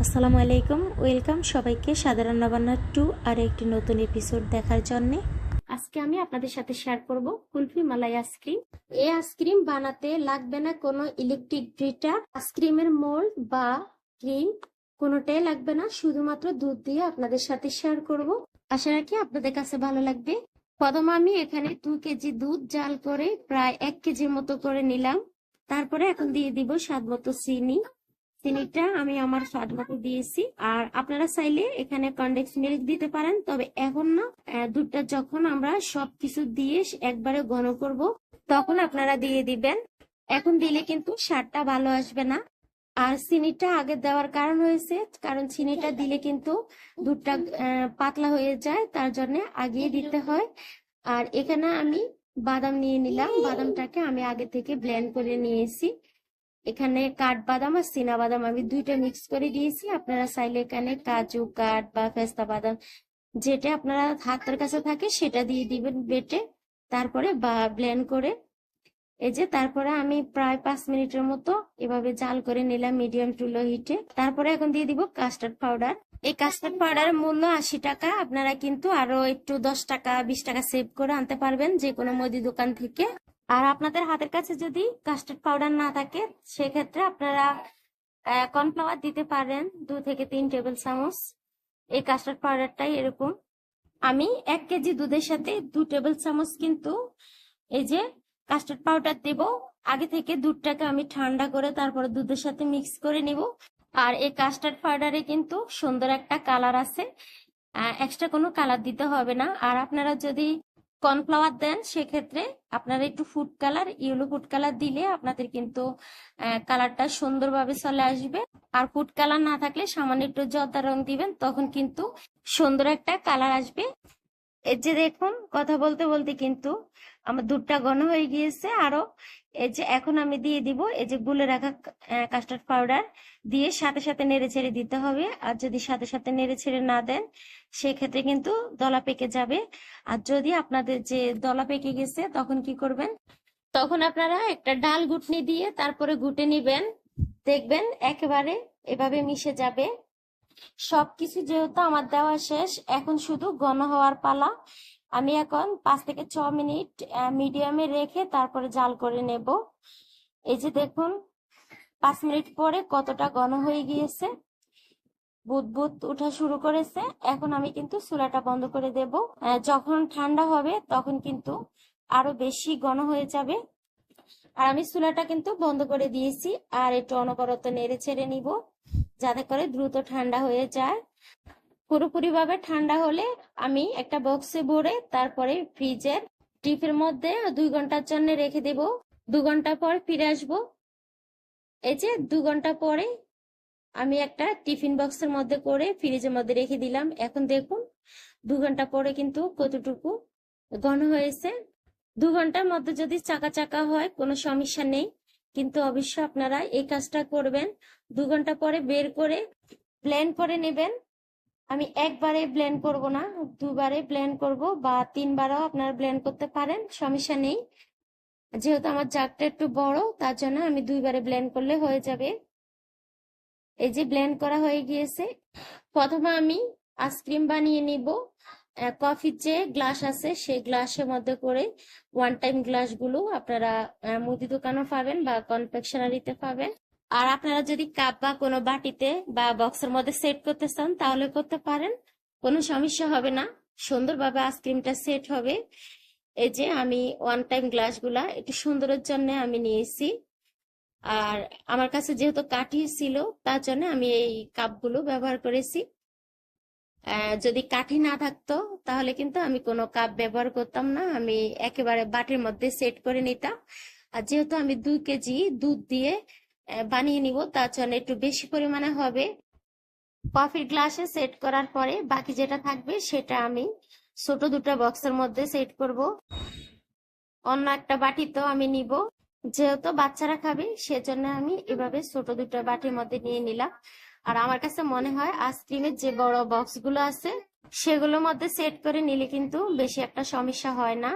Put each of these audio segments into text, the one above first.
আসসালামু আলাইকুম, ওয়েলকাম সবাইকে সাদা রান্নাবান্না 2 আর একটি নতুন এপিসোড দেখার জন্য। আজকে আমি আপনাদের সাথে শেয়ার করব কুলফি মালাই আইসক্রিম। এই আইসক্রিম বানাতে লাগবে না কোনো ইলেকট্রিক গ্রিটার, আইসক্রিমের মোল্ড বা ক্রিম কোনোটাই লাগবে না, শুধুমাত্র দুধ দিয়ে আপনাদের সাথে শেয়ার করব। আশা রাখি আপনাদের কাছে ভালো লাগবে। প্রথমে আমি এখানে 2 কেজি দুধ জাল করে প্রায় 1 কেজির মতো করে নিলাম। তারপরে এখন দিয়ে দিব স্বাদ মতো চিনি। চিনিটা আমি আমার স্বাদ মতো দিয়েছি। আর আপনারা চাইলে এখানে কনডেন্স মিল্ক দিতে পারেন, তবে এখন না। দুধটা যখন আমরা সবকিছু দিয়ে একবারে ঘন করব তখন আপনারা দিয়ে দিবেন। এখন দিলে কিন্তু স্বাদটা ভালো আসবে না। আর চিনিটা আগে দেওয়ার কারণ হয়েছে, কারণ চিনিটা দিলে কিন্তু দুধটা পাতলা হয়ে যায়, তার জন্য আগে দিতে হয়। আর এখানে আমি বাদাম নিয়ে নিলাম। বাদামটাকে আমি আগে থেকে ব্লেন্ড করে নিয়েছি। এখানে কাঠবাদাম আর চীনা বাদাম আমি দুইটা মিক্স করে দিয়েছি। আপনারা চাইলে এখানে কাজু কাঠ বা পেস্তা বাদাম যেটা আপনারা হাতের কাছে থাকে সেটা দিয়ে দিবেন বেটে, তারপরে ব্লেন্ড করে। এই যে তারপরে আমি প্রায় 5 মিনিটের মতো এভাবে জাল করে নিলাম মিডিয়াম টু লো হিটে। তারপরে এখন দিয়ে দিব কাস্টার্ড পাউডার। এই কাস্টার্ড পাউডারের মূল্য 80 টাকা। আপনারা কিন্তু আরো একটু 10 টাকা 20 টাকা সেভ করে আনতে পারবেন যে কোনো মুদি দোকান থেকে। আর আপনাদের হাতের কাছে যদি কাস্টার্ড পাউডার না থাকে সেক্ষেত্রে আপনারা কর্নফ্লাওয়ার দিতে পারেন 2 থেকে 3 টেবিল চামচ। এই কাস্টার্ড পাউডারটাই এরকম। আমি 1 কেজি দুধের সাথে 2 টেবিল চামচ কিন্তু এই যে কাস্টার্ড পাউডার দেব। আগে থেকে দুধটাকে আমি ঠান্ডা করে তারপরে দুধের সাথে মিক্স করে নিব। আর এই কাস্টার্ড পাউডারে কিন্তু সুন্দর একটা কালার আছে, এক্সট্রা কোনো কালার দিতে হবে না। আর আপনারা যদি কর্নফ্লাওয়ার দেন সেক্ষেত্রে আপনারা একটু food colour, yellow food colour দিলে আপনাদের কিন্তু কালারটা সুন্দরভাবে চলে আসবে। আর ফুড কালার না থাকলে সামান্য একটু জর্দা রং দিবেন, তখন কিন্তু সুন্দর একটা কালার আসবে। এই যে দেখুন, কথা বলতে বলতে কিন্তু আমার দুধটা ঘন হয়ে গিয়েছে আরো। এই যে এখন আমি দিয়ে দিব এই যে গুলে রাখা কাস্টার্ড পাউডার দিয়ে সাথে সাথে নেড়ে ছেড়ে দিতে হবে। আর যদি সাথে সাথে নেড়ে ছেড়ে না দেন সেক্ষেত্রে কিন্তু দলা পেকে যাবে। আর যদি আপনাদের যে দলা পেকে গেছে তখন কি করবেন, তখন আপনারা একটা ডাল ঘুটনি দিয়ে তারপরে ঘুটে নিবেন, দেখবেন একেবারে এভাবে মিশে যাবে। সবকিছু যেহেতু আমার দেওয়া শেষ, এখন শুধু ঘন হওয়ার পালা। আমি এখন 5 থেকে 6 মিনিট মিডিয়ামে রেখে তারপরে জাল করে নেব। এই যে দেখুন 5 মিনিট পরে কতটা ঘন হয়ে গিয়েছে, বুদবুদ উঠা শুরু করেছে। এখন আমি কিন্তু চুলাটা বন্ধ করে দেব। যখন ঠান্ডা হবে তখন কিন্তু আরো বেশি ঘন হয়ে যাবে। আর আমি চুলাটা কিন্তু বন্ধ করে দিয়েছি। আর একটু অনবরত নেড়ে ছেড়ে নিব যাতে করে দ্রুত ঠান্ডা হয়ে যায়। পুরোপুরি ভাবে ঠান্ডা হলে আমি একটা বক্সে ভরে তারপরে ফ্রিজের ডিপের মধ্যে 2 ঘন্টার জন্য রেখে দেব। 2 ঘন্টা পর ফিরে আসব। এই যে 2 ঘন্টা পরে আমি একটা টিফিন বক্সের মধ্যে করে ফ্রিজের মধ্যে রেখে দিলাম। এখন দেখুন 2 ঘন্টা পরে কিন্তু কতটুকু ঘন হয়েছে। 2 ঘন্টার মধ্যে যদি চাকা চাকা হয় কোনো সমস্যা নেই, কিন্তু অবশ্যই আপনারা এই কাজটা করবেন। 2 ঘন্টা পরে বের করে ব্লেন্ড করে নেবেন। আমি একবারে ব্লেন্ড করব না, দুবারে ব্লেন্ড করব বা 3 বারও আপনারা ব্লেন্ড করতে পারেন, সমস্যা নেই। যেহেতু আমার জাগটা একটু বড় তার জন্য আমি 2 বারে ব্লেন্ড করলে হয়ে যাবে। এই যে ব্লেন্ড করা হয়ে গিয়েছে। প্রথমে আমি আইসক্রিম বানিয়ে নিব। কফির যে গ্লাস আছে সেই গ্লাসের মধ্যে করে 1 টাইম গ্লাসগুলো আপনারা মুদি দোকানও পাবেন বা কনফেকশনারিতে পাবেন। আর আপনারা যদি কাপ বা কোনো বাটিতে বা বক্সের মধ্যে সেট করতে চান তাহলে করতে পারেন, কোনো সমস্যা হবে না, সুন্দরভাবে আইসক্রিমটা সেট হবে। এই যে আমি 1 টাইম গ্লাসগুলা একটু সুন্দরের জন্য আমি নিয়েছি। আর আমার কাছে যেহেতু কাঠি ছিল তার জন্য আমি এই কাপগুলো ব্যবহার করেছি। যদি কাঠি না থাকতো তাহলে কিন্তু আমি কোনো কাপ ব্যবহার করতাম না, আমি একেবারে বাটির মধ্যে সেট করে নিতাম। আর যেহেতু আমি 2 কেজি দুধ দিয়ে বানিয়ে নিব তার জন্য একটু বেশি পরিমাণে হবে। কফির গ্লাসে সেট করার পরে বাকি যেটা থাকবে সেটা আমি ছোট 2টা বক্সের মধ্যে সেট করব। অন্য একটা বাটিতেও আমি নিব, যেহেতু বাচ্চারা খাবে সেজন্য আমি এভাবে ছোট 2টা বাটির মধ্যে নিয়ে নিলাম। আর আমার কাছে মনে হয় আইসক্রিমের যে বড় বক্স গুলো আছে সেগুলোর মধ্যে সেট করে নিলে কিন্তু বেশি একটা সমস্যা হয় না,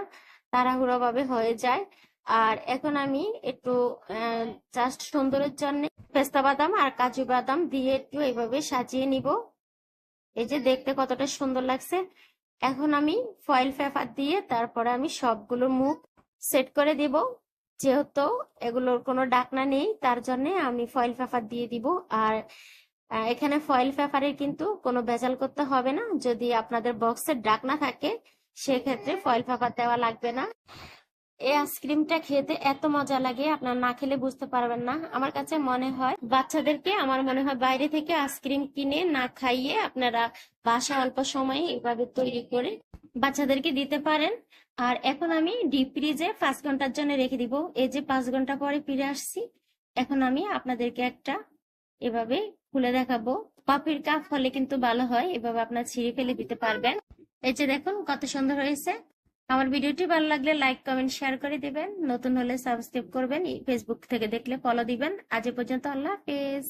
তাড়াহুড়ো ভাবে হয়ে যায়। আর এখন আমি একটু জাস্ট সুন্দরের জন্য পেস্তা বাদাম আর কাজু বাদাম দিয়ে একটু এইভাবে সাজিয়ে নিব। এই যে দেখতে কতটা সুন্দর লাগছে। এখন আমি ফয়েল পেপার দিয়ে তারপরে আমি সবগুলো মুখ সেট করে দিব। যেহেতু এগুলোর কোনো ঢাকনা নেই তার জন্য আমি ফয়েল পেপার দিয়ে দিব। আর এখানে ফয়েল পেপারের কিন্তু কোনো ভেজাল করতে হবে না। যদি আপনাদের বক্সের ঢাকনা থাকে সেক্ষেত্রে ফয়েল পেপার দেওয়া লাগবে না। এই আইসক্রিমটা খেতে এত মজা লাগে, আপনার না খেলে বুঝতে পারবেন না। আমার কাছে মনে হয় বাচ্চাদেরকে আমার মনে হয় বাইরে থেকে আইসক্রিম কিনে না খাইয়ে আপনারা বাসা অল্প সময়ে এভাবে তৈরি করে বাচ্চাদেরকে দিতে পারেন। আর এখন আমি ডিপ ফ্রিজে 5 ঘন্টার জন্য রেখে দিব। এই যে 5 ঘন্টা পরে ফিরে আসছি। এখন আমি আপনাদেরকে একটা এভাবে খুলে দেখাবো। কফির কাপ হলে কিন্তু ভালো হয়, এভাবে আপনার ছিঁড়ে ফেলে দিতে পারবেন। এই যে দেখুন কত সুন্দর হয়েছে। আমার ভিডিওটি ভালো লাগলে লাইক কমেন্ট শেয়ার করে দিবেন। নতুন হলে সাবস্ক্রাইব করবেন। ফেসবুক থেকে দেখলে ফলো দিবেন। আজ এ পর্যন্ত, আল্লাহ হাফেজ।